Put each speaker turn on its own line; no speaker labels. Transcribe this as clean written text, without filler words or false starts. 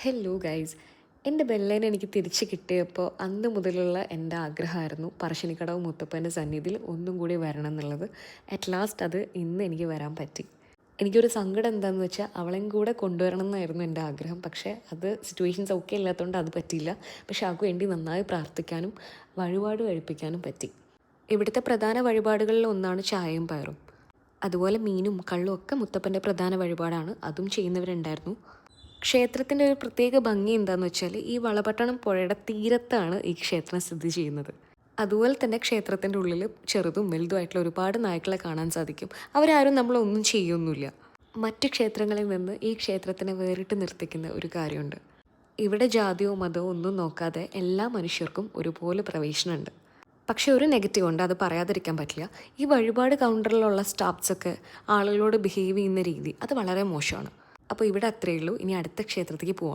Hello guys. എൻ്റെ ബെല്ലേനെ എനിക്ക് തിരിച്ച് കിട്ടിയപ്പോൾ അന്ന് മുതലുള്ള എൻ്റെ ആഗ്രഹമായിരുന്നു പറശ്ശിനിക്കടവ് മുത്തപ്പൻ്റെ സന്നിധിയിൽ ഒന്നും കൂടി വരണം എന്നുള്ളത്. അറ്റ് ലാസ്റ്റ് അത് ഇന്ന് എനിക്ക് വരാൻ പറ്റി. എനിക്കൊരു സങ്കടം എന്താണെന്ന് വെച്ചാൽ അവളെയും കൂടെ കൊണ്ടുവരണം എന്നായിരുന്നു എൻ്റെ ആഗ്രഹം. പക്ഷേ അത് സിറ്റുവേഷൻസ് ഒക്കെ ഇല്ലാത്തതുകൊണ്ട് അത് പറ്റിയില്ല. പക്ഷേ അവൾക്ക് വേണ്ടി നന്നായി പ്രാർത്ഥിക്കാനും വഴിപാട് കഴിപ്പിക്കാനും പറ്റി. ഇവിടുത്തെ പ്രധാന വഴിപാടുകളിൽ ഒന്നാണ് ചായയും പയറും. അതുപോലെ മീനും കള്ളും ഒക്കെ മുത്തപ്പൻ്റെ പ്രധാന വഴിപാടാണ്. അതും ചെയ്യുന്നവരുണ്ടായിരുന്നു. ക്ഷേത്രത്തിൻ്റെ ഒരു പ്രത്യേക ഭംഗി എന്താണെന്ന് വെച്ചാൽ ഈ വളപട്ടണം പുഴയുടെ തീരത്താണ് ഈ ക്ഷേത്രം സ്ഥിതി ചെയ്യുന്നത്. അതുപോലെ തന്നെ ക്ഷേത്രത്തിൻ്റെ ഉള്ളിൽ ചെറുതും വലുതുമായിട്ടുള്ള ഒരുപാട് നായ്ക്കളെ കാണാൻ സാധിക്കും. അവരാരും നമ്മളൊന്നും ചെയ്യൊന്നുമില്ല. മറ്റ് ക്ഷേത്രങ്ങളിൽ നിന്ന് ഈ ക്ഷേത്രത്തിനെ വേറിട്ട് നിർത്തിക്കുന്ന ഒരു കാര്യമുണ്ട്. ഇവിടെ ജാതിയോ മതമോ ഒന്നും നോക്കാതെ എല്ലാ മനുഷ്യർക്കും ഒരുപോലെ പ്രവേശനമുണ്ട്. പക്ഷേ ഒരു നെഗറ്റീവ് ഉണ്ട്, അത് പറയാതിരിക്കാൻ പറ്റില്ല. ഈ വഴിപാട് കൗണ്ടറിലുള്ള സ്റ്റാഫ്സൊക്കെ ആളുകളോട് ബിഹേവ് ചെയ്യുന്ന രീതി അത് വളരെ മോശമാണ്. അപ്പോൾ ഇവിടെ അത്രയേ ഉള്ളൂ. ഇനി അടുത്ത ക്ഷേത്രത്തിലേക്ക് പോവാം.